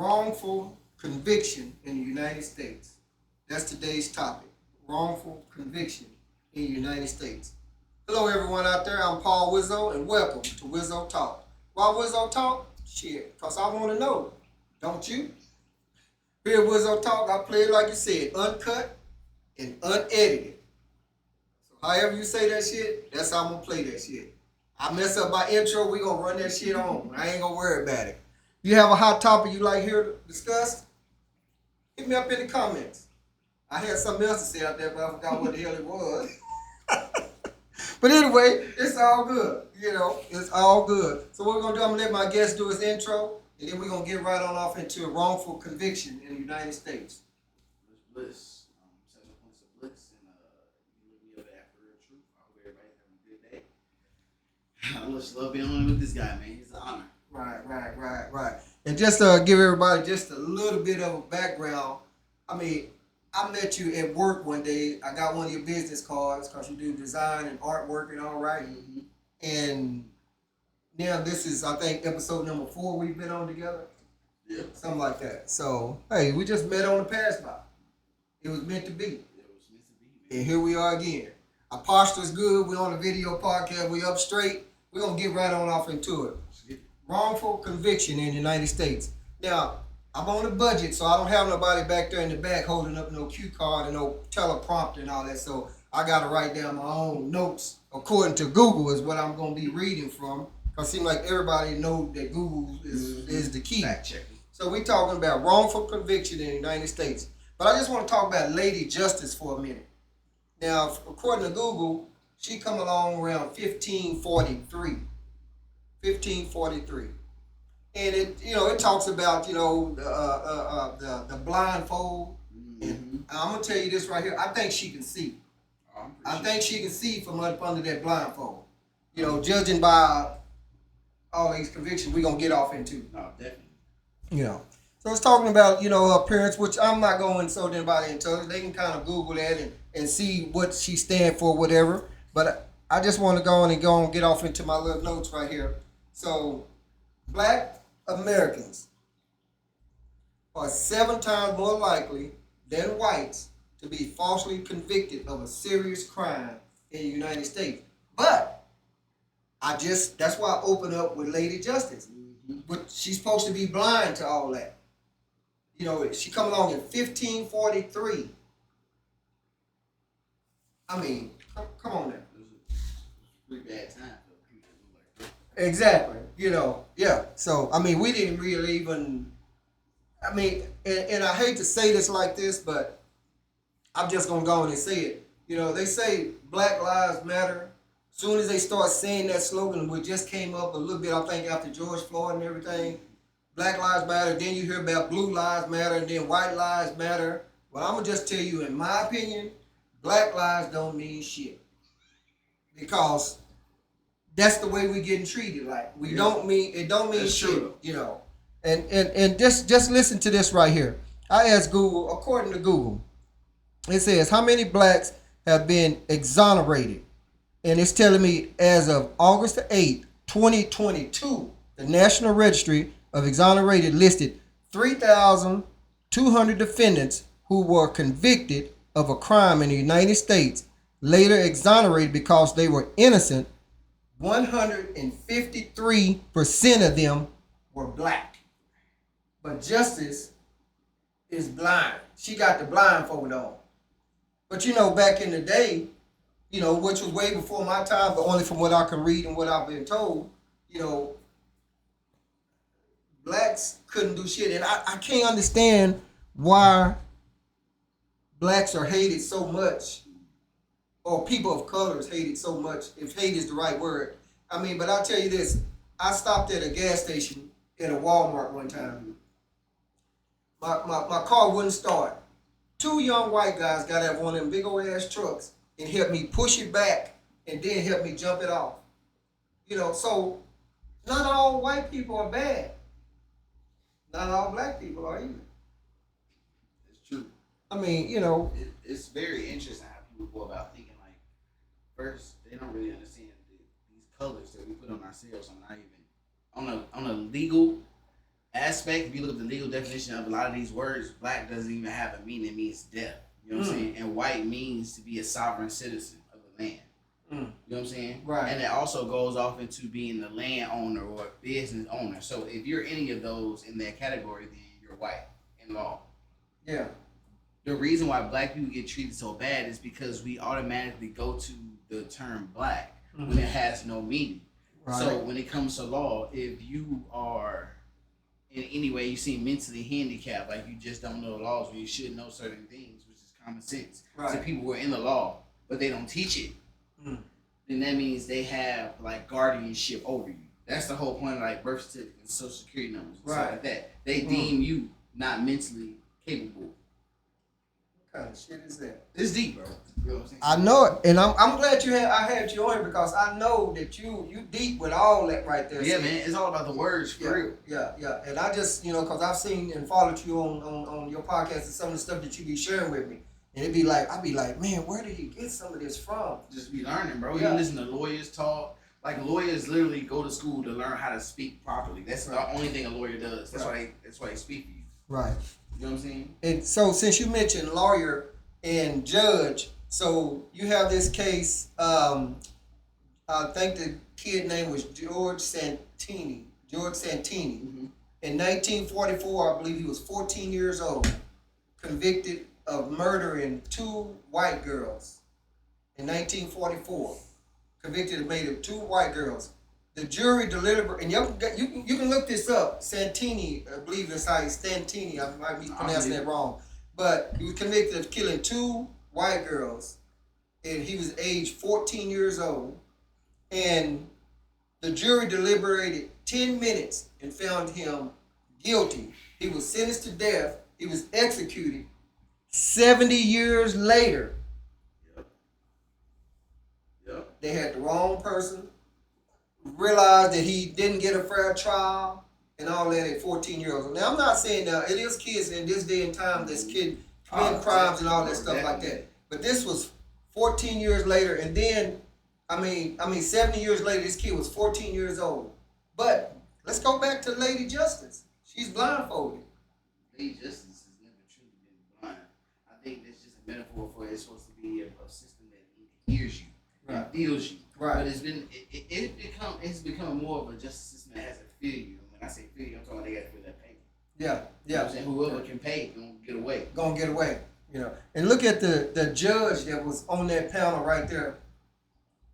wrongful conviction in the United States. That's today's topic. Wrongful conviction in the United States. Hello, everyone out there. I'm Paul Wizzo, and welcome to Wizzo Talk. Why Wizzo Talk? Shit, because I want to know. Don't you? Here at Wizzo Talk, I play it like you said, uncut and unedited. So however you say that shit, that's how I'm going to play that shit. I mess up my intro, we going to run that shit on. I ain't going to worry about it. You have a hot topic you like here to discuss? Hit me up in the comments. I had something else to say out there, but I forgot what the hell it was. But anyway, it's all good. It's all good. So what we're going to do, I'm going to let my guest do his intro, and then we're going to get right on off into wrongful conviction in the United States. Bliss. 7 points of bliss, and you live after real truth. I hope everybody's having a good day. I just love being on with this guy, man. It's an honor. Right. And just to give everybody just a little bit of a background, I met you at work one day. I got one of your business cards because you do design and artwork and all right. Mm-hmm. And now this is, I think, episode number 4 we've been on together. Yeah. Something like that. So, hey, we just met on the pass by. It was meant to be. It was meant to be, man. And here we are again. Our posture's good. We're on a video podcast. We up straight. We're going to get right on off into it. Wrongful conviction in the United States. Now, I'm on a budget, so I don't have nobody back there in the back holding up no cue card and no teleprompter and all that. So I got to write down my own notes according to Google is what I'm going to be reading from. Because it seems like everybody knows that Google is the key. Fact checking. So we're talking about wrongful conviction in the United States. But I just want to talk about Lady Justice for a minute. Now, according to Google, she come along around 1543. 1543. And it talks about, the blindfold. Mm-hmm. And I'm going to tell you this right here. I think she can see. I think she can see from up under that blindfold. Judging by all these convictions we're going to get off into. No, definitely. So it's talking about, her appearance, which I'm not going to insult anybody into. They can kind of Google that and see what she stand for, whatever. But I just want to go and get off into my little notes right here. So, Black Americans are 7 times more likely than whites to be falsely convicted of a serious crime in the United States. But that's why I open up with Lady Justice. But she's supposed to be blind to all that. She come along in 1543. Come on now. It was a pretty bad time for people to do like that. Exactly. Yeah. So, we didn't really even, and I hate to say this like this, but I'm just going to go on and say it. They say Black Lives Matter. Soon as they start saying that slogan, which just came up a little bit, I think, after George Floyd and everything, Black Lives Matter, then you hear about Blue Lives Matter, and then White Lives Matter. Well, I'm going to just tell you, in my opinion, Black lives don't mean shit. Because that's the way we getting treated. Like, it don't mean That's shit, true. And just listen to this right here. I asked Google, according to Google, it says, how many blacks have been exonerated? And it's telling me as of August the 8th, 2022, the National Registry of Exonerated listed 3,200 defendants who were convicted of a crime in the United States, later exonerated because they were innocent. 153% of them were black. But Justice is blind. She got the blindfold on. But back in the day, which was way before my time, but only from what I can read and what I've been told, blacks couldn't do shit. And I can't understand why blacks are hated so much, or people of color is hated so much, if hate is the right word. But I'll tell you this. I stopped at a gas station at a Walmart one time. My car wouldn't start. 2 young white guys got out of one of them big old ass trucks and helped me push it back and then helped me jump it off. So not all white people are bad. Not all black people are either. It's true. It's very interesting how people go about thinking like, first, they don't really understand these colors that we put on ourselves are not even on a legal aspect, if you look at the legal definition of a lot of these words, black doesn't even have a meaning. It means death. You know what I'm saying? And white means to be a sovereign citizen of the land. You know what I'm saying? Right. And it also goes off into being the landowner or business owner. So if you're any of those in that category, then you're white in law. Yeah. The reason why black people get treated so bad is because we automatically go to the term black when it has no meaning. Right. So when it comes to law, if you are in any way you seem mentally handicapped, like you just don't know the laws when you should know certain things, which is common sense. Right. So people who are in the law, but they don't teach it, then that means they have like guardianship over you. That's the whole point of like birth certificate and social security numbers and stuff like that. They deem you not mentally capable. What kind of shit is that? It's deep, bro. You know what I'm saying? I know it, and I'm glad I had you on here because I know that you deep with all that right there. Yeah, man. It's all about the words, for real. Yeah. And I just, because I've seen and followed you on your podcast and some of the stuff that you be sharing with me. And I'd be like, man, where did he get some of this from? Just be learning, bro. Yeah. You listen to lawyers talk. Like lawyers literally go to school to learn how to speak properly. That's the only thing a lawyer does. That's why they speak for you. Right. You know what I'm saying? And so since you mentioned lawyer and judge, so you have this case, I think the kid name was George Santini. In 1944, I believe he was 14 years old, convicted of murdering 2 white girls. In 1944, convicted of murder of 2 white girls. The jury deliberated, and you can look this up. Santini, I believe that's how he's Santini. I might be pronouncing that wrong, but he was convicted of killing 2 white girls, and he was aged 14 years old. And the jury deliberated 10 minutes and found him guilty. He was sentenced to death. He was executed 70 years later. Yep. They had the wrong person, realized that he didn't get a fair trial, and all that at 14 years old. Now, I'm not saying it is kids in this day and time that's commit crimes and all that stuff like that. But this was 14 years later, and then, 70 years later, this kid was 14 years old. But let's go back to Lady Justice. She's blindfolded. Lady Justice has never truly been blind. I think that's just a metaphor for it's supposed to be a system that hears you, and feels you. Right. But it's become more of a justice system that has to feel you. And when I say feel you, I'm talking about they got to feel that pain. Yeah. You know what I'm saying? Whoever can pay gonna get away. Gonna get away. And look at the judge that was on that panel right there.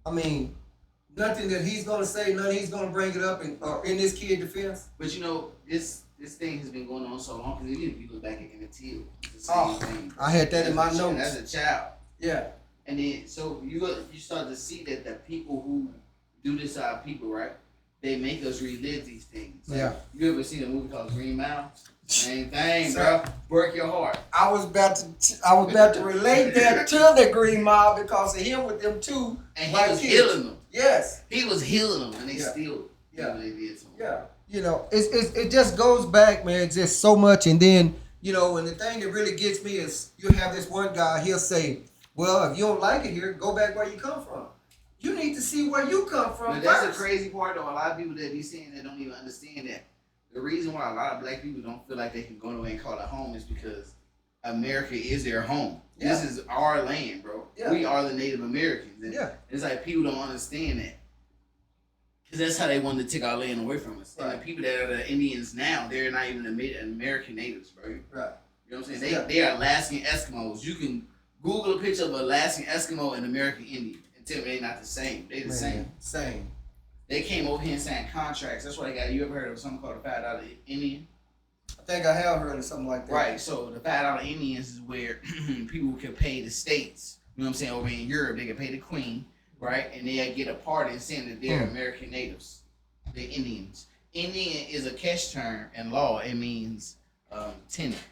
Nothing that he's gonna say, nothing he's gonna bring it up in this kid's defense. But this thing has been going on so long because even if you look back at Emmett Till, it's the same thing. I had that in my notes. As a child. Yeah. And then so you start to see that the people who do this to our people, right? They make us relive these things. Like, Yeah. You ever seen a movie called Green Mile? Same thing, bro. Break your heart. I was about to relate that to the Green Mile because of him with them 2 And he white was kids. healing them. Yes. He was healing them, and they still Yeah. did what they did to him. Yeah. It just goes back, man. It's just so much. And then, and the thing that really gets me is you have this one guy, he'll say, well, if you don't like it here, go back where you come from. You need to see where you come from. But that's first. the crazy part, though. A lot of people that be saying that don't even understand that. The reason why a lot of black people don't feel like they can go away and call it home is because America is their home. Yeah. This is our land, bro. Yeah. We are the Native Americans. And it's like people don't understand that. Because that's how they wanted to take our land away from us. Right. And the people that are the Indians now, they're not even American natives, bro. Right. You know what I'm saying? They are Alaskan Eskimos. You can Google a picture of an Alaskan Eskimo and American Indian and tell me they're not the same. They're the same. Same. They came over here and signed contracts. That's why they got. You ever heard of something called a $5 Indian? I think I have heard of something like that. Right. So the $5 Indians is where people can pay the states. You know what I'm saying? Over in Europe, they can pay the queen, right? And they get a pardon saying that they're American natives. They're Indians. Indian is a catch term in law. It means tenant.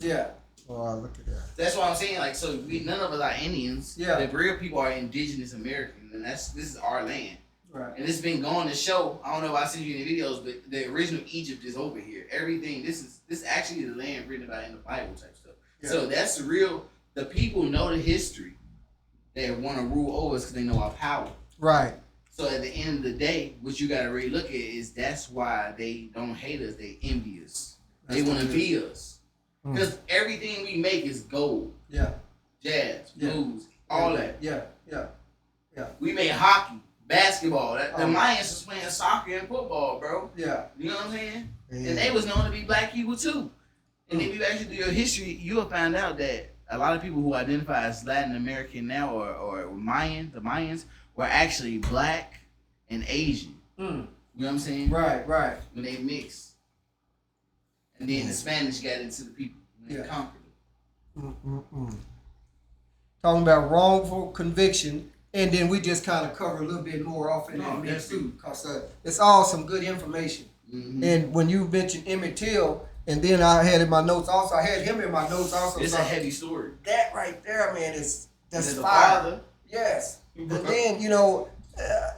Yeah. Oh, look at that. That's what I'm saying. Like, so none of us are Indians. Yeah. The real people are indigenous Americans, and this is our land. Right. And it's been going to show. I don't know if I seen you in the videos, but the original Egypt is over here. Everything. This actually the land written about in the Bible type stuff. Yeah. So that's the real. The people know the history. They want to rule over us because they know our power. Right. So at the end of the day, what you gotta really look at is that's why they don't hate us. They envy us. They want to be us because everything we make is gold. Yeah. Jazz, blues, all that. Yeah. We made hockey, basketball. The Mayans was playing soccer and football, bro. Yeah. You know what I'm saying? Yeah. And they was known to be black people too. And if you actually do your history, you'll find out that a lot of people who identify as Latin American now or Mayan, the Mayans, were actually black and Asian. You know what I'm saying? Right. When they mixed. And then the Spanish got into the people when they conquered it. Talking about wrongful conviction, and then we just kind of cover a little bit more off in that mix too, because it's all some good information. And when you mentioned Emmett Till, and then I had in my notes also, I had him in my notes also. It's a heavy story. That right there, man, that's the fire. father. Yes. But then,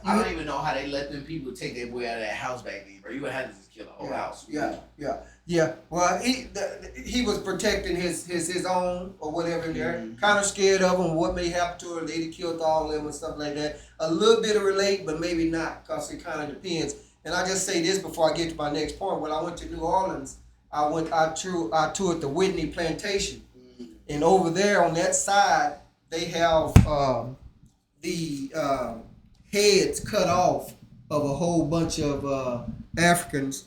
I don't even know how they let them people take their boy out of that house back then, bro. You would have to just kill the whole house. Yeah. Well, he was protecting his own or whatever in there. Kind of scared of him, what may happen to her. They'd killed all of them and stuff like that. A little bit of relate, but maybe not, because it kind of depends. And I just say this before I get to my next point. When I went to New Orleans, I toured the Whitney Plantation, and over there on that side they have the heads cut off of a whole bunch of Africans,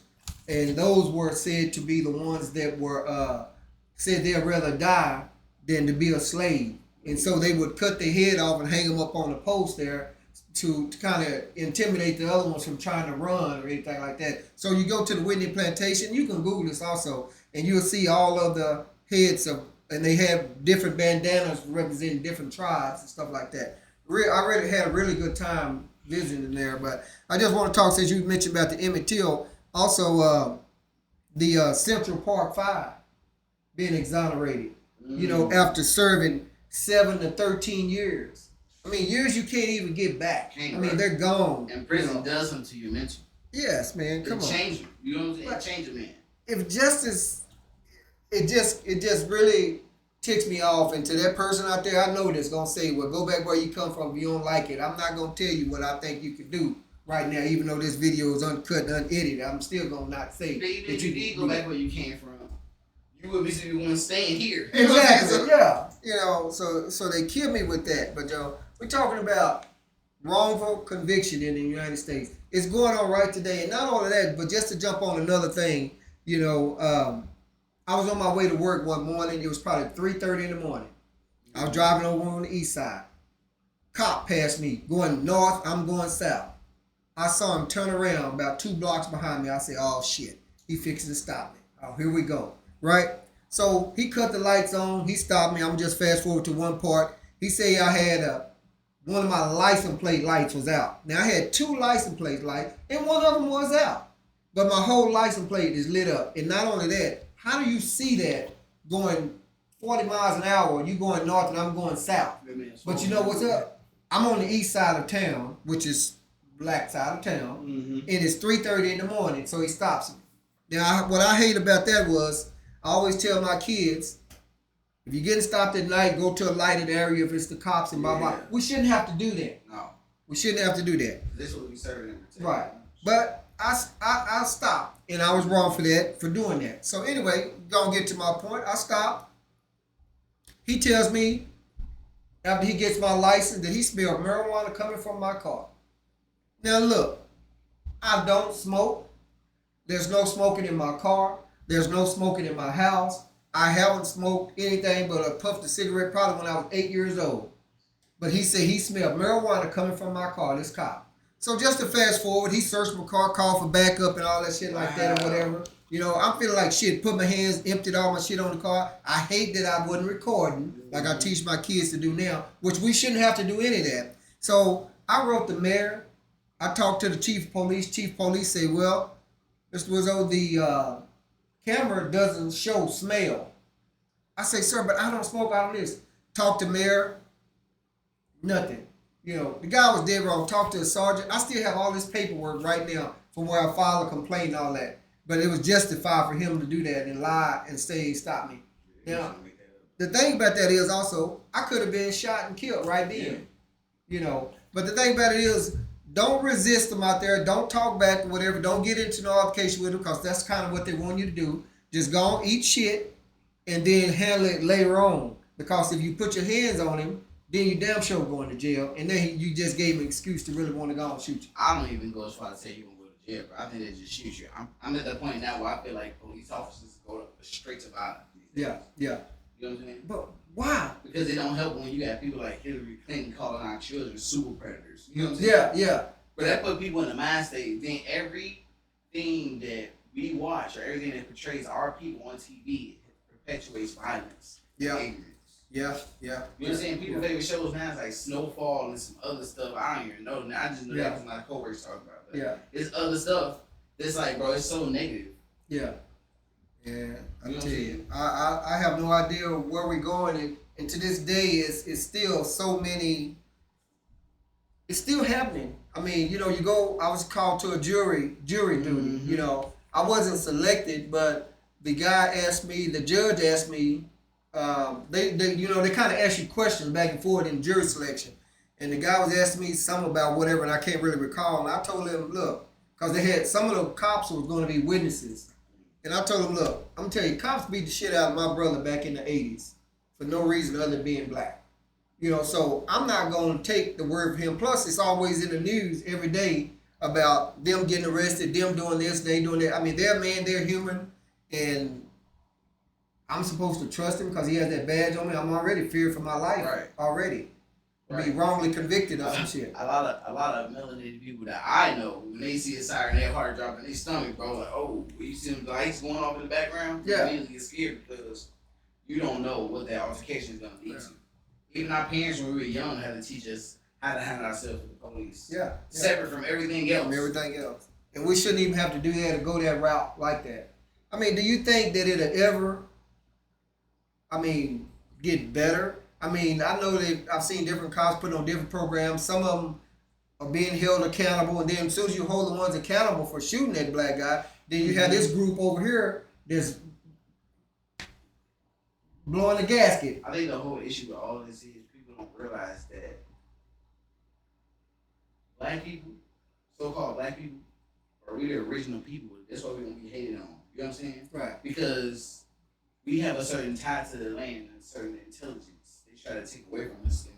and those were said to be the ones that were said they'd rather die than to be a slave, and so they would cut their head off and hang them up on a post there to kind of intimidate the other ones from trying to run or anything like that. So you go to the Whitney Plantation, you can Google this also, and you'll see all of the heads of, and they have different bandanas representing different tribes and stuff like that. I really had a really good time visiting there, but I just want to talk, since you mentioned about the Emmett Till, also the Central Park 5 being exonerated, after serving 7 to 13 years. I mean, years you can't even get back. They're gone. And prison does them to you mentally. Yes, man. Come on. Change them. You know what I'm saying? It change a man. If justice, it just really ticks me off. And to that person out there, I know that's gonna say, "Well, go back where you come from if you don't like it." I'm not gonna tell you what I think you could do right now, even though this video is uncut and unedited. I'm still gonna not say that you did go back where you came from. You would be the one staying here. Exactly. Yeah. So they kill me with that. But we're talking about wrongful conviction in the United States. It's going on right today, and not only that, but just to jump on another thing, I was on my way to work one morning. It was probably 3:30 in the morning. I was driving over on the east side. Cop passed me going north. I'm going south. I saw him turn around about 2 blocks behind me. I said, "Oh shit, he fixing to stop me." Oh, here we go. Right? So he cut the lights on. He stopped me. I'm just fast forward to one part. He said I had one of my license plate lights was out. Now I had 2 license plate lights, and one of them was out. But my whole license plate is lit up. And not only that, how do you see that going 40 miles an hour? You going north and I'm going south. But you know what's up? I'm on the east side of town, which is black side of town, and it's 3:30 in the morning. So he stops me. Now, what I hate about that was, I always tell my kids, if you're getting stopped at night, go to a lighted area if it's the cops and blah, blah. We shouldn't have to do that. No. We shouldn't have to do that. This will be serving them. Right. But I stopped, and I was wrong for doing that. So anyway, gonna get to my point. I stopped. He tells me, after he gets my license, that he smelled marijuana coming from my car. Now look, I don't smoke. There's no smoking in my car. There's no smoking in my house. I haven't smoked anything but a puff of cigarette probably when I was 8 years old. But he said he smelled marijuana coming from my car, this cop. So just to fast forward, he searched my car, called for backup and all that shit like that or whatever. I'm feeling like shit, put my hands, emptied all my shit on the car. I hate that I wasn't recording like I teach my kids to do now, which we shouldn't have to do any of that. So I wrote the mayor. I talked to the chief of police. Chief of police said, "Well, Mr. Wizzo, the camera doesn't show smell." I say, "Sir, but I don't smoke out of this." Talk to mayor, nothing. The guy was dead wrong. Talk to the sergeant. I still have all this paperwork right now from where I filed a complaint and all that. But it was justified for him to do that and lie and say he stopped me. The thing about that is also, I could have been shot and killed right then. But the thing about it is, don't resist them out there. Don't talk back or whatever. Don't get into no altercation with them because that's kind of what they want you to do. Just go on, eat shit, and then handle it later on. Because if you put your hands on him, then you damn sure going to jail. And then you just gave him an excuse to really want to go and shoot you. I don't even go as far as say you gonna go to jail, bro. I think they just shoot you. I'm at the point now where I feel like police officers go straight to violence. Yeah, yeah. You know what I'm saying? But why? Because it don't help when you got people like Hillary Clinton calling our children super predators. You know what I'm saying? Yeah, yeah. But that put people in the mind state. Then everything that we watch or everything that portrays our people on TV perpetuates violence. Yeah. Ignorance. Yeah, yeah. You know what I'm saying? People's favorite shows now is like Snowfall and some other stuff. I don't even know. I just know that was my coworkers talking about. But Yeah. it's other stuff that's like, bro, it's so negative. Yeah. Yeah. I You know tell what I'm you, I have no idea where we're going, and to this day, it's still so many. It's still happening. I mean, you know, you go. I was called to a jury duty. Mhm. You know, I wasn't selected, but the judge asked me. They kind of ask you questions back and forth in jury selection, and the guy was asking me something about whatever, and I can't really recall. And I told him, look, because they had some of the cops was going to be witnesses, and I told him, look, I'm gonna tell you, cops beat the shit out of my brother back in the '80s for no reason other than being black. You know, so I'm not going to take the word for him. Plus, it's always in the news every day about them getting arrested, them doing this, they doing that. I mean, they're man, they're human, and I'm supposed to trust him because he has that badge on me. I'm already feared for my life already. To be wrongly convicted of some shit. A lot of melanated people that I know, when they see a siren, their heart drop in their stomach, bro. Like, oh, you see them lights going off in the background? Yeah. You immediately get scared because you don't know what that altercation is going to lead to. Even our parents, when we were young, had to teach us how to handle ourselves with the police. Yeah. Separate from everything else. From everything else. And we shouldn't even have to do that or go that route like that. I mean, do you think that it'll ever, get better? I mean, I know that I've seen different cops put on different programs. Some of them are being held accountable, and then as soon as you hold the ones accountable for shooting that black guy, then you have this group over here that's blowing the gasket. I think the whole issue with all of this is people don't realize that black people, so-called black people, are we the original people. That's why we're going to be hated on. You know what I'm saying? Right. Because we have a certain tie to the land and a certain intelligence. They try to take away from us, and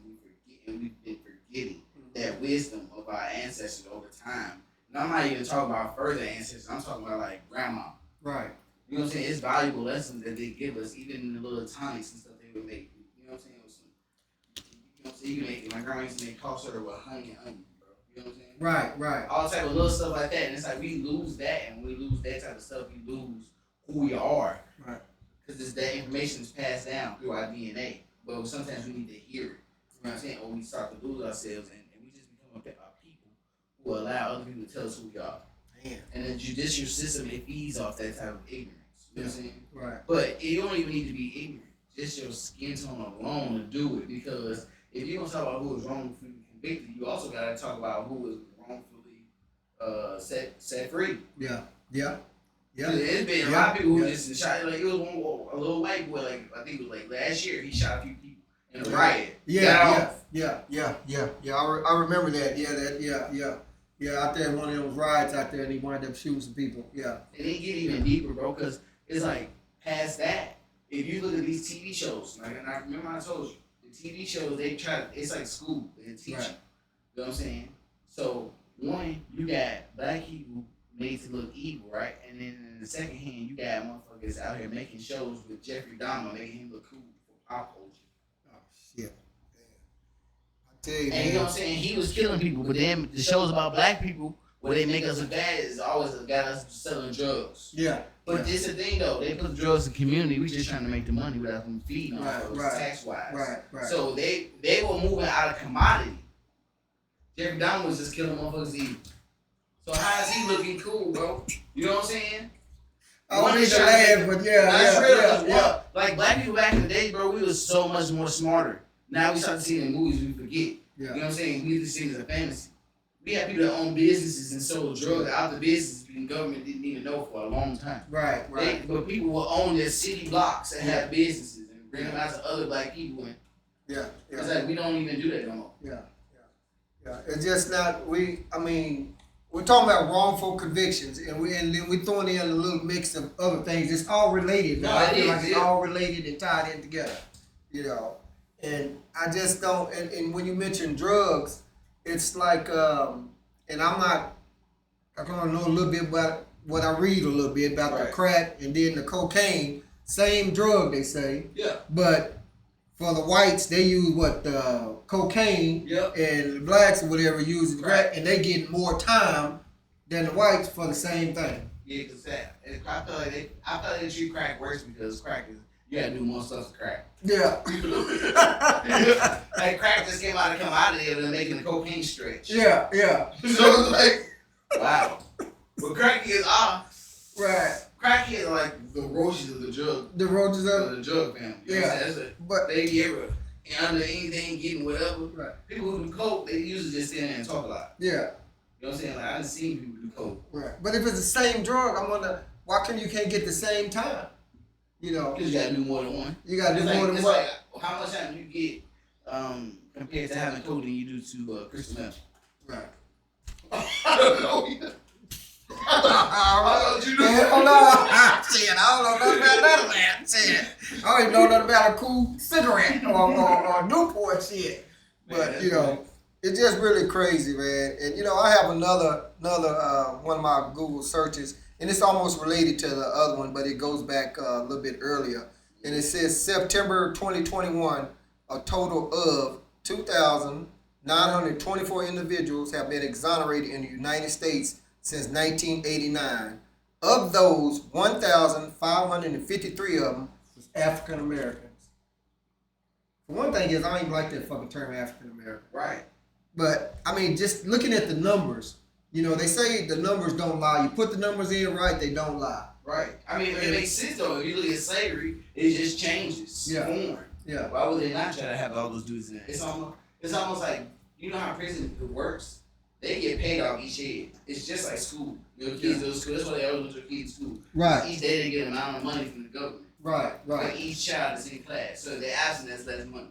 we've been forgetting that wisdom of our ancestors over time. And I'm not even talking about further ancestors. I'm talking about like grandma. Right. You know what I'm saying? It's valuable lessons that they give us, even in the little tonics and stuff they would make. You know what I'm saying? With some, you know what I'm saying? You can make, my grandma used to make cough syrup with honey and onion, bro. You know what I'm saying? Right, right. All type of little stuff like that. And it's like we lose that, and when we lose that type of stuff, we lose who we are. Right. Because that information is passed down through our DNA. But sometimes we need to hear it. You know what I'm saying? Or we start to lose ourselves, and we just become a people who allow other people to tell us who we are. Man. And the judicial system, it feeds off that type of ignorance. You know what I'm saying? Right. But you don't even need to be ignorant. Just your skin tone alone to do it. Because if you're going to talk about who was wrongfully convicted, you also got to talk about who was wrongfully set free. Yeah. Yeah. Yeah. There's been a lot of people who just shot. Like, it was a little white boy, like I think it was like last year, he shot a few people in a riot. Yeah. I remember that. Yeah, out there in one of those riots out there, and he wound up shooting some people. Yeah. And it get even deeper, bro, because it's like past that. If you look at these TV shows, like, and I remember I told you, the TV shows, they try, it's like school, they teach you. Right. You know what I'm saying? So, one, you got black people made to look evil, right? And then in the second hand, you got motherfuckers out here making shows with Jeffrey Dahmer, making him look cool for pop culture. Oh, shit. I tell you, And you know what I'm saying? He was killing people, but then the shows about black people, where they make us look bad, is always got us selling drugs. Yeah. But this the thing though, they put drugs in the community. We just trying to make the money without them feeding on us tax wise. Right. So they were moving out of commodity. Jeffrey Dahmer was just killing motherfuckers eating. So how is he looking cool, bro? You know what I'm saying? I want to laugh, but yeah. Like black people back in the day, bro, we was so much more smarter. Now we start to see it in movies, we forget. Yeah. You know what I'm saying? We just see it as a fantasy. We had people that own businesses and sold drugs out the business and the government didn't even know for a long time. Right. But people will own their city blocks and have businesses and bring them out to other black people. And Yeah. it's like we don't even do that no more. Yeah. Yeah, it's just not I mean, we're talking about wrongful convictions, and then we're throwing in a little mix of other things. It's all related. No, Now. I it feel is, like it's yeah. all related and tied in together. You know, and I just don't. And when you mention drugs, it's like, and I'm not. I kind of know a little bit about what I read a little bit about the Right. crack and then the cocaine. Same drug, they say, Yeah. but for the whites, they use what cocaine, Yep. and the blacks or whatever use the crack, Right. and they get more time than the whites for the same thing. Yeah, because I feel like they treat crack worse because crack is you gotta do more stuff to crack. Yeah. Like crack just came out of there and making the cocaine stretch. Yeah, yeah. So it's like, wow. But crackheads are Right. crackheads are like the roaches of the drug The roaches of are. the drug family. You know what I'm saying? But They ever under anything, getting whatever. right. People who do coke, they usually just stand there and talk a lot. Yeah. You know what I'm saying? Like I done seen people do coke. Right. But if it's the same drug, I'm wondering why come you can't get the same time? You know, Because you gotta do more than one. you gotta do It's more like, than it's one. like how much time you get compared to having coke than you do to crystal meth. Right. I don't know. I you don't know. Shit, I don't know nothing about none of that. Shit, I don't even know nothing about a cool cigarette or Newport shit. But you know, it's just really crazy, man. And you know, I have another one of my Google searches, and it's almost related to the other one, but it goes back a little bit earlier. And it says September 2021, a total of 2,924 individuals have been exonerated in the United States since 1989. Of those, 1,553 of them was African Americans. For one thing is, I don't even like that fucking term African American. Right. But I mean, just looking at the numbers, you know, they say the numbers don't lie. You put the numbers in right, they don't lie. Right. I mean, it makes sense though. If you look at slavery, it just changes Yeah. form. Yeah. Why would they not try to have all those dudes in there? It's almost like you know how prison works. They get paid off each head. It's just like school. You know, kids go to school. That's why they always go to kids' school. Right. Each day they get an amount of money from the government. Right. Like Right. each child is in class. So if they're absent, that's less money.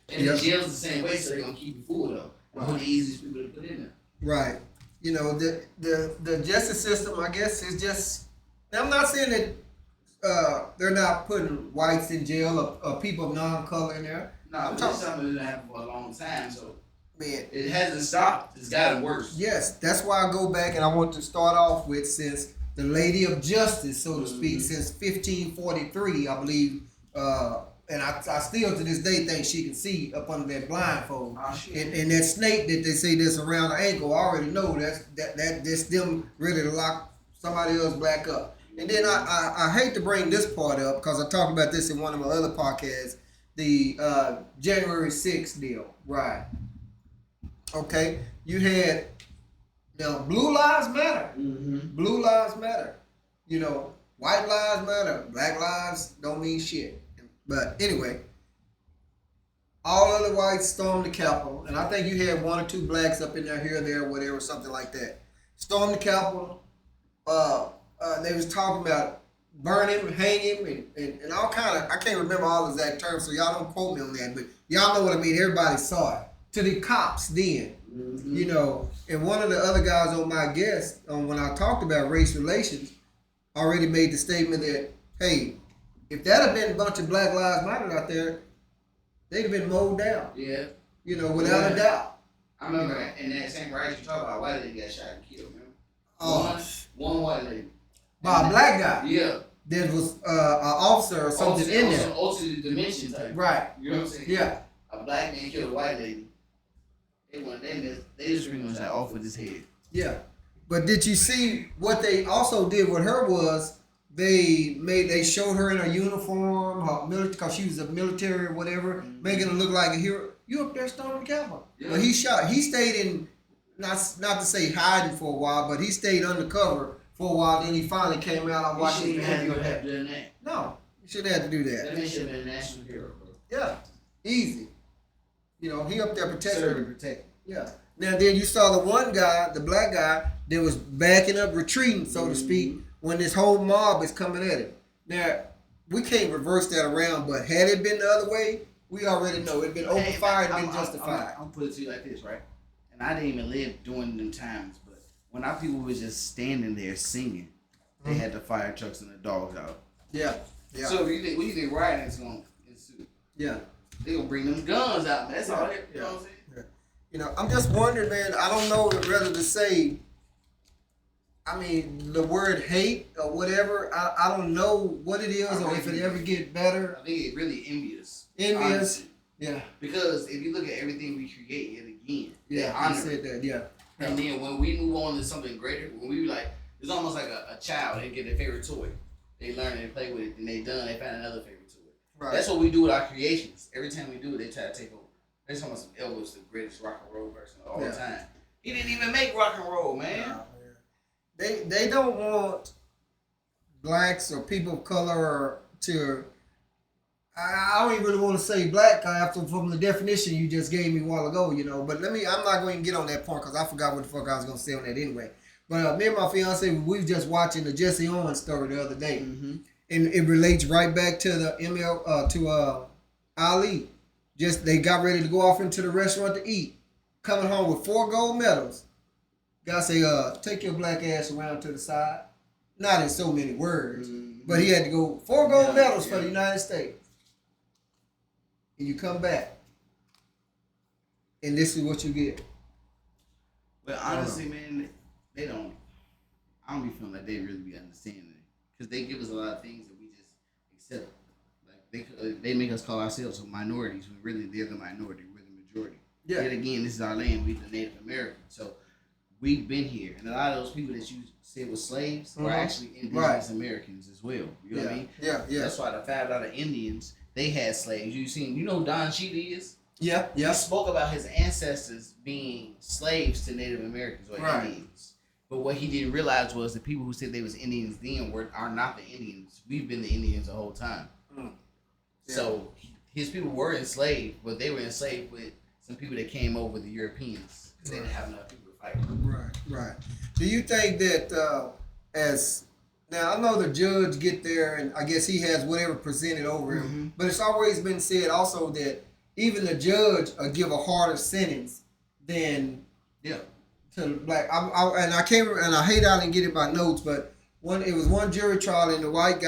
And Yep. the jail's the same way, so they're gonna keep you full though. One of the easiest people to put in there. Right. You know, the justice system, I guess, is just. Now, I'm not saying that they're not putting whites in jail or people of non-color in there. No, I'm but talking- this something that happened for a long time, so Man, it hasn't stopped. It's gotten worse. yes, that's why I go back and I want to start off with, since the Lady of Justice, so to speak, since 1543, I believe, and I still to this day think she can see up under that blindfold. Oh, shit. And that snake that they say that's around the ankle, I already know that's them ready to lock somebody else black up. And then I hate to bring this part up because I talked about this in one of my other podcasts, the January 6th deal, right? Okay, you had now Blue Lives Matter. Mm-hmm. Blue Lives Matter. You know, white lives matter, black lives don't mean shit. But anyway, all of the whites stormed the Capitol, and I think you had one or two blacks up in there here, there, whatever, something like that. Stormed the Capitol. They was talking about burn him, hang him, and all kind of, I can't remember all the exact terms, so y'all don't quote me on that, but y'all know what I mean. Everybody saw it. To the cops then. Mm-hmm. You know, and one of the other guys on my guest, when I talked about race relations, already made the statement that, hey, if that had been a bunch of Black Lives Matter out there, they'd have been mowed down. Yeah. You know, without a doubt. I remember in that same riot you talk about, white lady got shot and killed, remember? Oh, One white lady. by a black guy. Yeah. There was an officer or something in there. Alternate dimension type. Right. You know what I'm saying? Yeah. A black man killed a white lady. They just pretty much like off with his head. Yeah. But did you see what they also did with her was they showed her in her uniform, her military, because she was a military or whatever, making her look like a hero. You up there storming the Capitol. Yeah. But he stayed in, not to say hiding for a while, but he stayed undercover for a while. Then he finally came out. I He watched shouldn't him even have video. to have done that. No, you shouldn't have to do That that. man should have been a national hero, bro. Yeah, easy. You know, he up there protecting Serve her. and protect. Yeah. Now then you saw the one guy, the black guy, that was backing up, retreating, so to speak, when this whole mob is coming at him. Now, we can't reverse that around, but had it been the other way, We already know it's been overfired and been I'm justified. I'm put it to you like this, right? And I didn't even live during them times, but when our people was just standing there singing, they had the fire trucks and the dogs out. Yeah, yeah, So what you think rioting is going to ensue? yeah. They gonna bring them guns out, man. That's all. You Yeah. know what I'm saying? Yeah. You know, I'm just wondering, man. I don't know whether to say. I mean, the word hate or whatever. I don't know what it is or if it ever get better. I think it really envious. Envious. Honestly. Yeah. Because if you look at everything we create yet again, they Yeah. I honor said it. that. Yeah. And then when we move on to something greater, when we like, it's almost like a child. They get their favorite toy. They learn and they play with it. Then they done. They find another favorite toy. Right. That's what we do with our creations. Every time we do it, they try to take over. They're talking about some Elvis, the greatest rock and roll person of all time. He didn't even make rock and roll, man. Nah, man. They don't want blacks or people of color to. I don't even really want to say black after from the definition you just gave me a while ago, you know. But I'm not going to get on that point because I forgot what the fuck I was going to say on that anyway. But me and my fiance, we was just watching the Jesse Owens story the other day, and it relates right back to the Ali. Just they got ready to go off into the restaurant to eat, coming home with 4 gold medals. Guy say, take your black ass around to the side. Not in so many words, but he had to go 4 gold medals for the United States. And you come back, and this is what you get. But honestly, man, they don't. I don't be feeling like they really be understanding it because they give us a lot of things that we just accept. Like they make us call ourselves minorities when really they're the minority, we're the majority. Yeah. Yet again, this is our land. We're the Native Americans, so we've been here, and a lot of those people that you said were slaves were actually indigenous Americans as well. You know what I mean? Yeah, yeah. That's why the 5 out of Indians they had slaves. You know who Don Cheadle is? Yeah, He yeah. spoke about his ancestors being slaves to Native Americans or Indians. But what he didn't realize was the people who said they was Indians then are not the Indians. We've been the Indians the whole time. Mm. Yeah. So his people were enslaved, but they were enslaved with some people that came over, the Europeans, because they didn't have enough people to fight. Right. Do you think that now I know the judge get there and I guess he has whatever presented over him, but it's always been said also that even the judge give a harder sentence than to black. I can't remember, and I hate I didn't get it by notes, but it was one jury trial and the white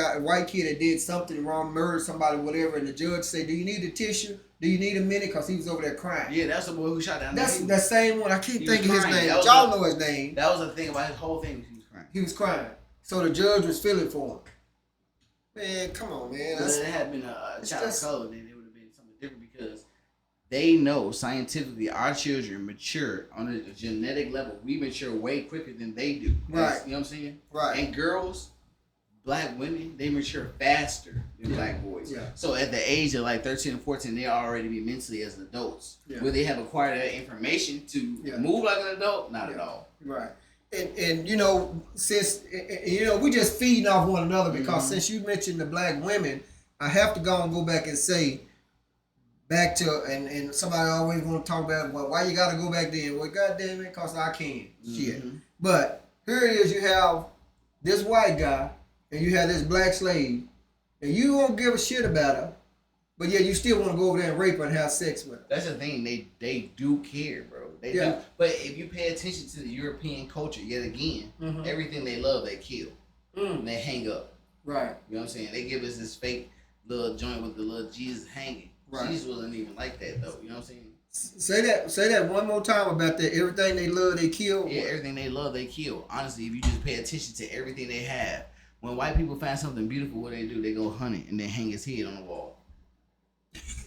kid that did something wrong, murdered somebody, whatever, and the judge said, "Do you need a tissue? Do you need a minute?" Because he was over there crying. Yeah, that's the boy who shot down. That's that same one. I can't think of his name. Y'all know his name. That was the thing about his whole thing. He was crying. He was crying. So the judge was feeling for him. Man, come on, man. If it had been a child of color, then it would have been something different because they know scientifically our children mature on a genetic level. We mature way quicker than they do. Right. You know what I'm saying? Right. And girls, black women, they mature faster than black boys. Yeah. So at the age of like 13 and 14, they already be mentally as adults. Yeah. Will they have acquired that information to move like an adult? Not at all. Right. And you know, since we just feeding off one another because since you mentioned the black women, I have to go back and say back to and somebody always want to talk about, well, why you got to go back then? Well, goddamn it, because I can. Shit. But here it is. You have this white guy and you have this black slave, and you won't give a shit about her, but yet you still want to go over there and rape her and have sex with her. That's the thing. They do care, bro. They do. But if you pay attention to the European culture, yet again, everything they love, they kill. And they hang up. Right. You know what I'm saying? They give us this fake little joint with the little Jesus hanging. Right. Jesus wasn't even like that, though. You know what I'm saying? Say that one more time about that. Everything they love, they kill. Yeah, everything they love, they kill. Honestly, if you just pay attention to everything they have, when white people find something beautiful, what they do? They go hunt it and then hang his head on the wall.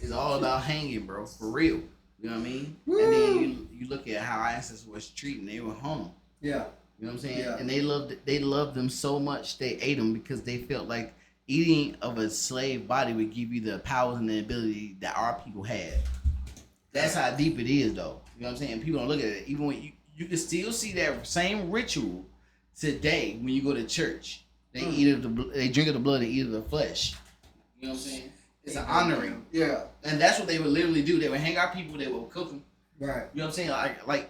It's all about hanging, bro. For real. You know what I mean? Woo. And then you look at how our ancestors was treating. They were hung. Yeah. You know what I'm saying? Yeah. And they loved them so much they ate them because they felt like eating of a slave body would give you the powers and the ability that our people had. That's how deep it is, though. You know what I'm saying? People don't look at it. Even when you can still see that same ritual today when you go to church. They they drink of the blood and eat of the flesh. You know what I'm saying? It's an honoring. Yeah. And that's what they would literally do. They would hang our people. They would cook them. Right. You know what I'm saying? Like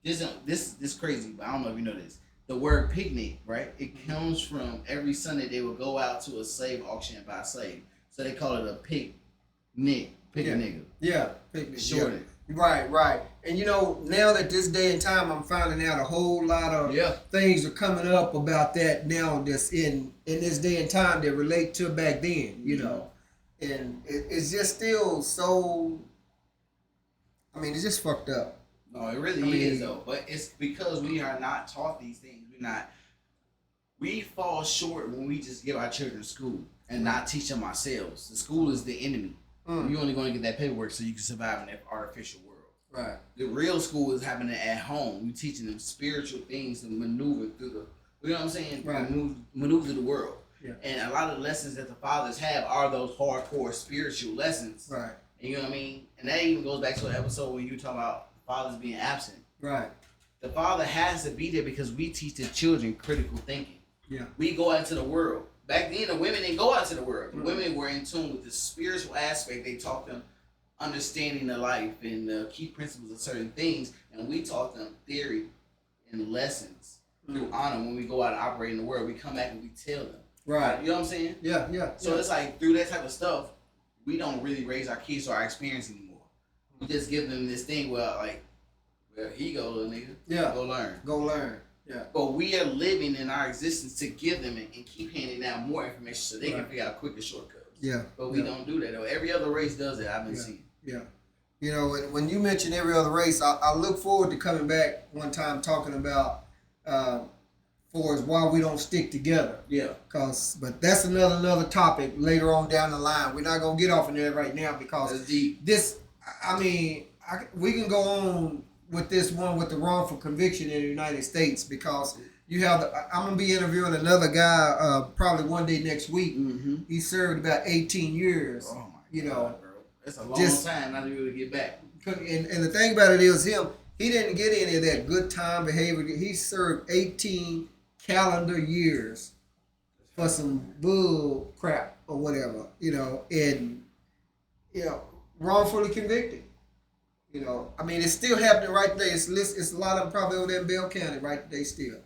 this crazy, but I don't know if you know this. The word picnic, right? It comes from every Sunday they would go out to a slave auction and buy a slave. So they call it a picnic. Pick a nigga. Yeah, pick a Short nigga. Right. And you know, now that this day and time, I'm finding out a whole lot of things are coming up about that now. That's in this day and time that relate to back then. You know, and it's just still so. I mean, it's just fucked up. No, it really is though. But it's because we are not taught these things. We fall short when we just give our children school and not teach them ourselves. The school is the enemy. You're only going to get that paperwork so you can survive in that artificial world. Right. The real school is happening at home. You teaching them spiritual things to maneuver through you know what I'm saying? Right. Maneuver through the world. Yeah. And a lot of the lessons that the fathers have are those hardcore spiritual lessons. Right. And you know what I mean? And that even goes back to an episode where you talk about fathers being absent. Right. The father has to be there because we teach the children critical thinking. Yeah. We go out into the world. Back then, the women didn't go out to the world. The women were in tune with the spiritual aspect. They taught them understanding the life and the key principles of certain things. And we taught them theory and lessons through honor. When we go out and operate in the world, we come back and we tell them. Right. You know what I'm saying? Yeah. So it's like through that type of stuff, we don't really raise our kids or our experience anymore. We just give them this thing where, like, well, here you go, little nigga. Yeah. Go learn. Yeah. But we are living in our existence to give them and keep handing down more information so they can figure out quicker shortcuts. Yeah. But we don't do that though. Every other race does it. I've been seeing. Yeah. You know, when you mention every other race, I look forward to coming back one time talking about for as why we don't stick together. Yeah. But that's another topic later on down the line. We're not gonna get off in there right now because that's deep. We can go on with this one with the wrongful conviction in the United States because you have I'm gonna be interviewing another guy probably one day next week. He served about 18 years. Oh my God, bro. That's a long time not to be able to get back. And the thing about it is he didn't get any of that good time behavior. He served 18 calendar years for some bull crap or whatever, and wrongfully convicted. It's still happening right today. It's a lot of them probably over there in Bell County right today still.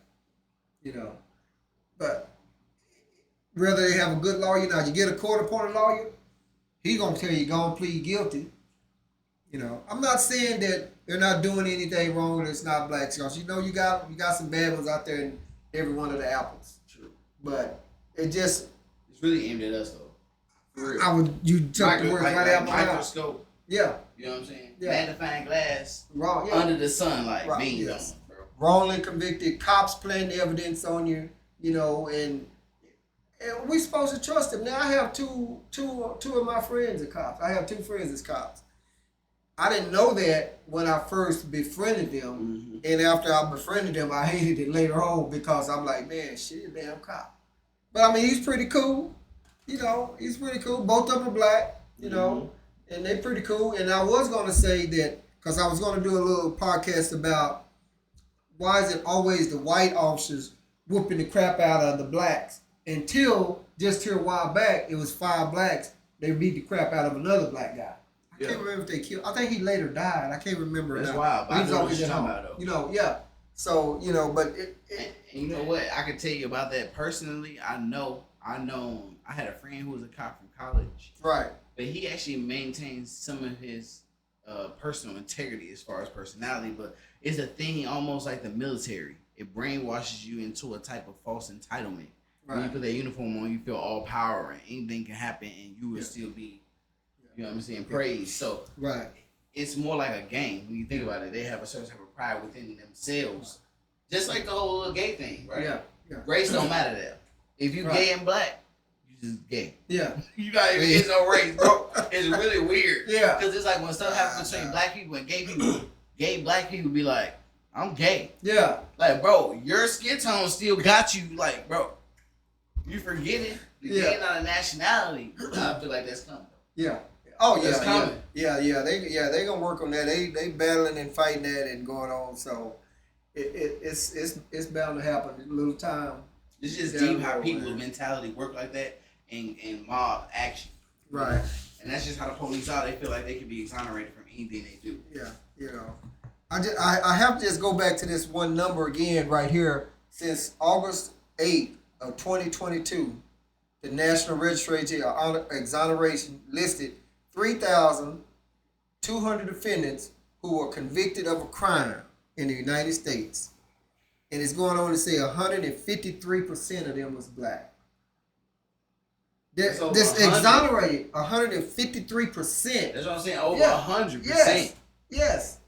But whether they have a good lawyer or not, you get a court-appointed lawyer, he gonna tell you go and plead guilty. I'm not saying that they're not doing anything wrong and it's not black scars. You got some bad ones out there in every one of the apples. True. But it's really aimed at us though. For real. You took the words right out of my mouth. Microscope. Yeah. You know what I'm saying? Yeah. Magnifying glass. Wrong. Yeah. Under the sun, like being yes. done, bro. Wrongly convicted, cops planting evidence on you, and we supposed to trust them. Now I have two of my friends are cops. I have two friends as cops. I didn't know that when I first befriended them, and after I befriended them, I hated it later on because I'm like, man, shit, damn cop. But he's pretty cool. He's pretty cool. Both of them are black. And they're pretty cool. And I was gonna say that because I was gonna do a little podcast about why is it always the white officers whooping the crap out of the blacks until just here a while back it was 5 blacks they beat the crap out of another black guy. I can't remember if they killed. I think he later died. I can't remember. That's wild. But I know what you're talking about, though. Yeah. So, but and you know what? I can tell you about that personally. I had a friend who was a cop from college. Right. But he actually maintains some of his personal integrity as far as personality. But it's a thing almost like the military. It brainwashes you into a type of false entitlement. Right. When you put that uniform on, you feel all power and anything can happen and you will still be, you know what I'm saying, praised. So right. It's more like a gang. When you think about it, they have a certain type of pride within themselves. Just like the whole little gay thing, right? Yeah. Race don't matter there. If you gay and black, you just gay. Yeah. You not even get no race, bro. It's really weird. Yeah. Because it's like when stuff happens between black people and gay people, gay black people be like, I'm gay. Yeah. Like, bro, your skin tone still got you. Like, bro, you forgetting the gay not a nationality. I feel like that's coming. Yeah. Oh yeah. That's coming. Yeah. They gonna work on that. They battling and fighting that and going on. So it's bound to happen in a little time. It's just deep how people's mentality work like that and mob action. Right. And that's just how the police are. They feel like they can be exonerated from anything they do. Yeah. I have to just go back to this one number again right here. Since August 8th of 2022, the National Registry of Exoneration listed 3,200 defendants who were convicted of a crime in the United States. And it's going on to say 153% of them was black. This over 100. exonerated 153%. That's what I'm saying. Over Yeah. 100%. Yes. Yes.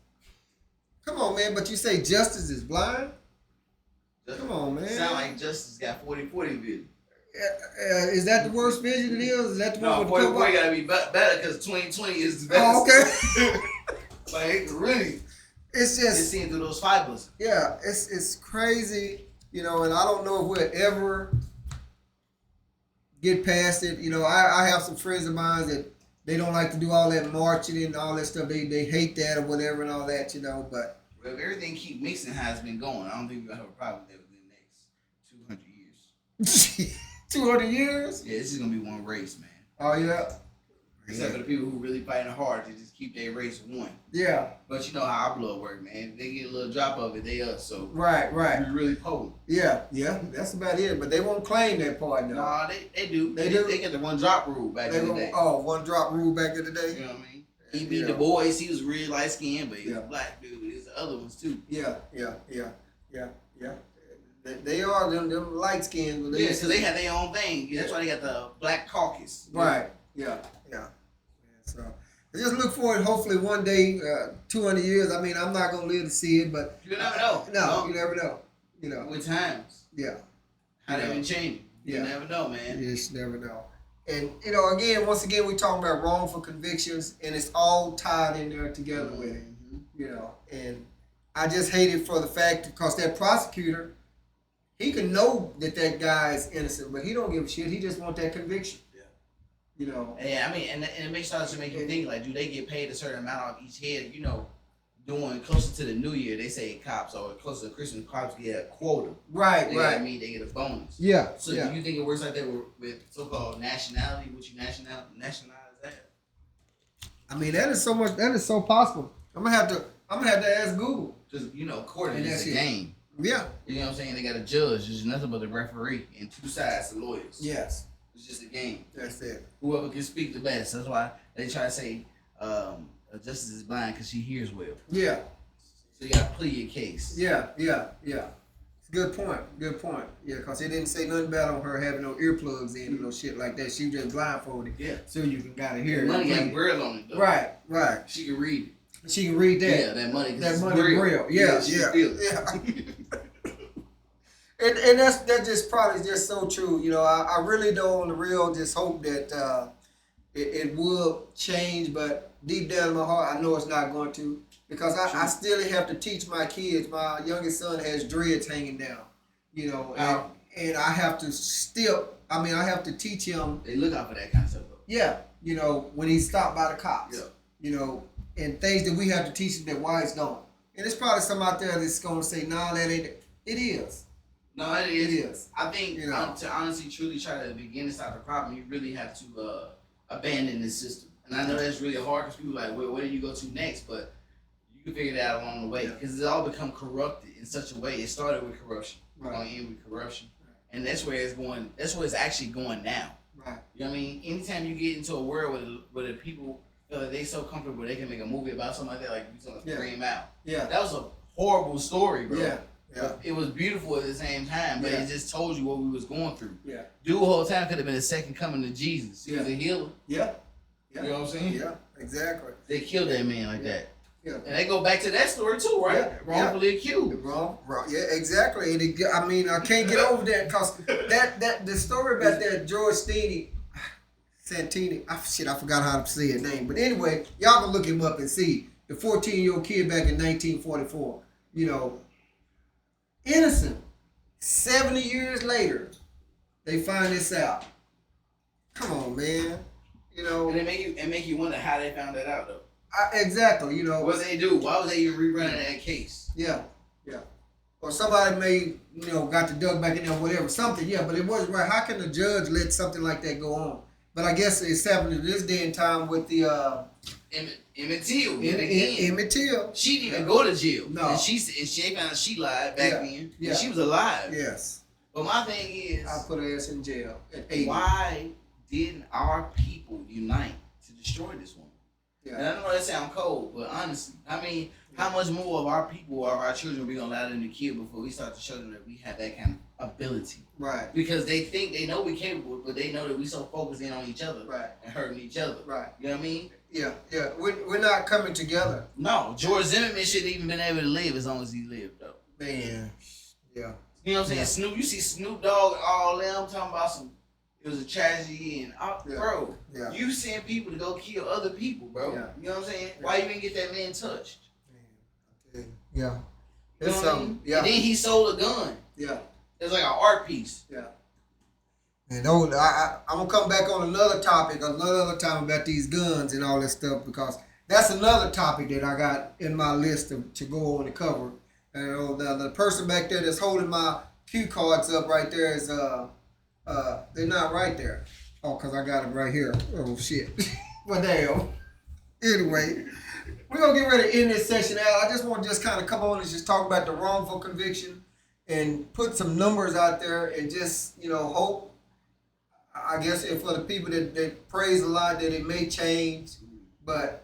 Come on, man. But you say justice is blind? Come on, man. Sound like Justice got 40-40 vision. Is that the worst vision it is that the No, one with the 40-40 gotta be better because 2020 is the best. Oh, okay. Like, really. It's It's just, seeing through those fibers. yeah, it's crazy, and I don't know if we'll ever get past it. I have some friends of mine that they don't like to do all that marching and all that stuff. They hate that or whatever and all that, but. Well, if everything keep mixing how it's been going, I don't think we're gonna have a problem with that within the next 200 years. 200 years? Yeah, this is gonna be one race, man. Oh, yeah. Except for the people who really fighting hard to just keep their race one. Yeah. But you know how our blood work, man. If they get a little drop of it, they us. So Right. we're really potent. Yeah, that's about it. But they won't claim that part now. Nah, they do. They do? They get the one drop rule back in the day. One drop rule back in the day. You know what I mean? He beat the boys. He was really light skinned, but he was Yeah. a black dude. There's the other ones too. Yeah. They are them light skins. Yeah, so they have their own thing. That's why they got the Black Caucus. Right. Yeah. So I just look forward. Hopefully one day, 200 years. I mean, I'm not gonna live to see it, but You never know. no, you never know. With times. Yeah. How they been changing. You Yeah. never know, man. You just never know. And once again, we talking about wrongful convictions, and it's all tied in there together with it. And I just hate it for the fact because that prosecutor, he can know that guy is innocent, but he don't give a shit. He just want that conviction. Yeah, I mean, and it makes starts to make you think like, do they get paid a certain amount off each head? Doing closer to the New Year, they say cops or closer to Christmas, cops get a quota. Right. I mean, they get a bonus. Yeah. So do you think it works like that with so-called nationality? What you nationalize that? I mean, that is so much. That is so possible. I'm gonna have to ask Google. Because court And is that's a it. game. Yeah. You know what I'm saying? They got a judge. There's nothing but the referee and two sides, the lawyers. Yes. It's just a game. That's it. Whoever can speak the best. That's why they try to say justice is blind because she hears well. Yeah. So you got to plead your case. Yeah. Good point. Yeah, because it didn't say nothing bad on her having no earplugs in or no shit like that. She was just blindfolded. Yeah. So you can gotta hear it. Money got braille on it though. Right. She can read it. She can read that. Yeah, that money. 'Cause That it's money braille. she can feel it. Yeah. And that's just probably just so true. I really don't on the real just hope that it will change, but deep down in my heart I know it's not going to. Because I still have to teach my kids. My youngest son has dreads hanging down, and I have to I have to teach him. They look out for that kind of stuff though. Yeah, when he's stopped by the cops. Yeah. And things that we have to teach him that why it's gone. And it's probably some out there that's going to say, nah, that ain't it. It is. No, it is. It is. I think to honestly, truly try to begin to stop the problem, you really have to abandon this system. And I know that's really hard because people are like, well, where do you go to next? But you can figure that out along the way because it's all become corrupted in such a way. It started with corruption. It's going to end with corruption. And that's where it's going. That's where it's actually going now. Right. You know what I mean? Anytime you get into a world where the people feel like they so comfortable they can make a movie about something like that, like you saw Green Mile. Yeah. That was a horrible story, bro. Yeah. It was beautiful at the same time, but it just told you what we was going through. Yeah. Dude, the whole time could have been a second coming to Jesus. He was a healer. Yeah. You know what I'm saying? Yeah. Exactly. They killed that man like that. Yeah. And they go back to that story too, right? Yeah. Wrongfully accused. Wrong. Yeah, exactly. And I can't get over that because that the story about that George Santini. I forgot how to say his name. But anyway, y'all can look him up and see the 14-year-old kid back in 1944. Innocent. 70 years later, they find this out. Come on, man. And it make you wonder how they found that out though. Exactly. What they do? Why was they even rerunning that case? Yeah. Or somebody may, got the duck back in there, whatever, something, but it wasn't right. How can the judge let something like that go on? But I guess it's happening this day and time with the Emmett Till. Emmett Till. She didn't even go to jail. No. And she found out she lied back then. Yeah. And she was alive. Yes. But my thing is, I put her ass in jail at 80. Why didn't our people unite to destroy this woman. Yeah. And I know that sounds cold, but honestly, I mean, how much more of our people or our children we gonna allow them to kill before we start to show them that we have that kind of ability? Right. Because they think they know we're capable, but they know that we so focused in on each other Right. and hurting each other. Right. You know what I mean? Yeah. Yeah. We're not coming together. No, George Zimmerman shouldn't even been able to live as long as he lived, though. Man. Yeah. You know what I'm saying? Yeah. Snoop, you see Snoop Dogg, all them talking about it was a tragedy, and Yeah. bro, Yeah. you send people to go kill other people, bro. Yeah. You know what I'm saying? Yeah. Why you didn't get that man touched? Yeah. You know It's what I something. mean? Yeah. And then he sold a gun. Yeah. It's like an art piece. Yeah. And those, I'm gonna come back on another topic another other time about these guns and all this stuff, because that's another topic that I got in my list to go on and cover. And the person back there that's holding my cue cards up right there is they're not right there. Oh, cause I got them right here. Oh shit. But damn. Anyway, we're gonna get ready to end this session out. I just want to just kind of come on and just talk about the wrongful conviction and put some numbers out there and just, hope. I guess if for the people that praise a lot that it may change, but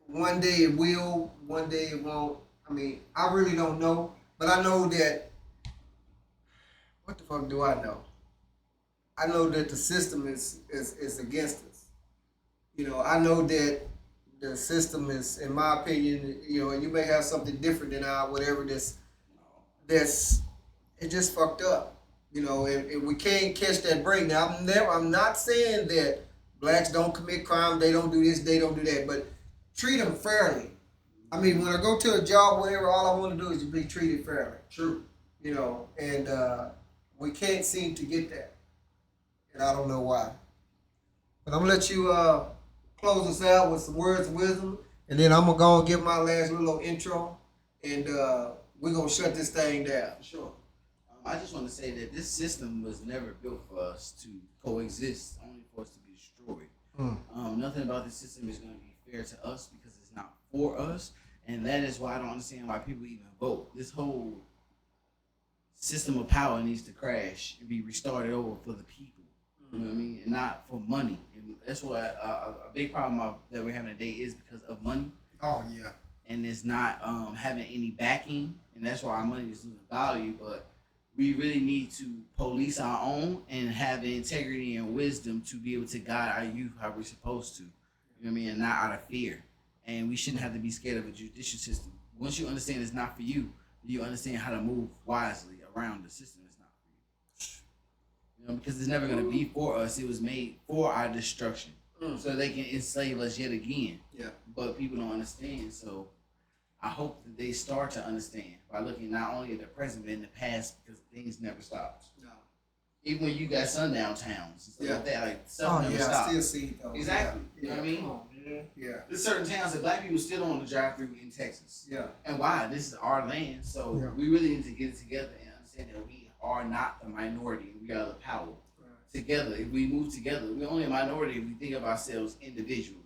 one day it will, one day it won't. I mean, I really don't know, but I know that. What the fuck do I know? I know that the system is against us. I know that the system is, in my opinion, and you may have something different than I, whatever that's it just fucked up. And we can't catch that break. Now, I'm not saying that blacks don't commit crime, they don't do this, they don't do that, but treat them fairly. I mean, when I go to a job, whatever, all I want to do is to be treated fairly. True. And we can't seem to get that. And I don't know why. But I'm going to let you close us out with some words of wisdom, and then I'm going to go and give my last little intro, and we're going to shut this thing down. Sure. I just want to say that this system was never built for us to coexist, only for us to be destroyed. Nothing about this system is going to be fair to us because it's not for us, and that is why I don't understand why people even vote. This whole system of power needs to crash and be restarted over for the people. You know what I mean? And not for money. And that's why a big problem that we're having today is because of money. Oh, yeah. And it's not having any backing, and that's why our money is losing value. But we really need to police our own and have the integrity and wisdom to be able to guide our youth how we're supposed to. You know what I mean? And not out of fear. And we shouldn't have to be scared of a judicial system. Once you understand it's not for you, you understand how to move wisely around the system. It's not for you. Because it's never going to be for us. It was made for our destruction. So they can enslave us yet again. Yeah. But people don't understand. So I hope that they start to understand by looking not only at the present but in the past, because things never stopped. No. Even when you got sundown towns and stuff like that, like Oh, stuff never yeah, I stopped. still see it, though. Exactly. Yeah. You know what I mean? Come on, man. Yeah. There's certain towns that black people still don't drive through in Texas. Yeah. And why? This is our land. So Yeah. we really need to get it together and understand that we are not the minority. We are the power. Right. Together, if we move together, we're only a minority if we think of ourselves individually.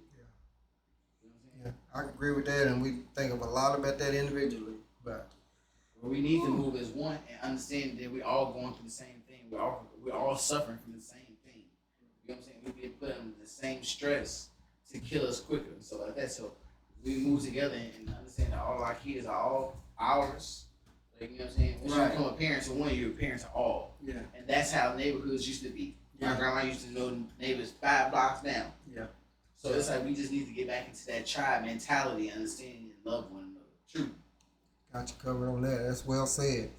Yeah, I agree with that, and we think of a lot about that individually. But We need to move as one and understand that we're all going through the same thing. We're all suffering from the same thing. You know what I'm saying? We get put under the same stress to kill us quicker and stuff like that. So we move together and understand that all our kids are all ours. Like, you know what I'm saying? Once Right. you become a parent to one, you're a parent to all. yeah, And that's how neighborhoods used to be. Yeah. My grandma used to know neighbors 5 blocks down. yeah, So it's like we just need to get back into that tribe mentality, understanding and love one another. True. got you covered on that. That's well said.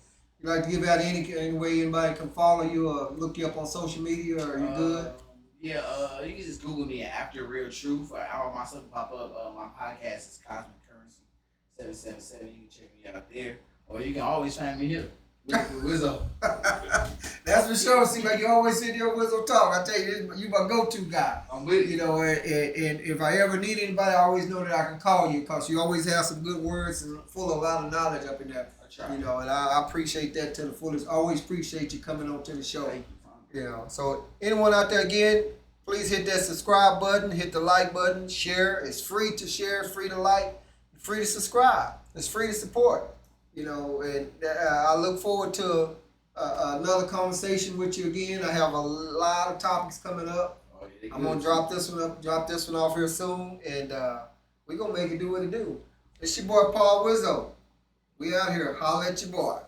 You like to give out any way anybody can follow you or look you up on social media? Or are you good? Yeah, you can just Google me at After Real Truth. All my stuff pop up. My podcast is Cosmic Currency 777. You can check me out there, or you can always find me here with Wizzo. That's for sure. See, like you always sit there with Wizzo talk. I tell you, you my go-to guy. I'm with you. And if I ever need anybody, I always know that I can call you because you always have some good words and full of a lot of knowledge up in there. I try. And I appreciate that to the fullest. Always appreciate you coming on to the show. Thank you. So anyone out there, again, please hit that subscribe button, hit the like button, share. It's free to share, free to like, free to subscribe. It's free to support. And I look forward to another conversation with you again. I have a lot of topics coming up. Oh I'm gonna drop this one off here soon, and we gonna make it do what it do. It's your boy Paul Wizzo. We out here. Holla at your boy.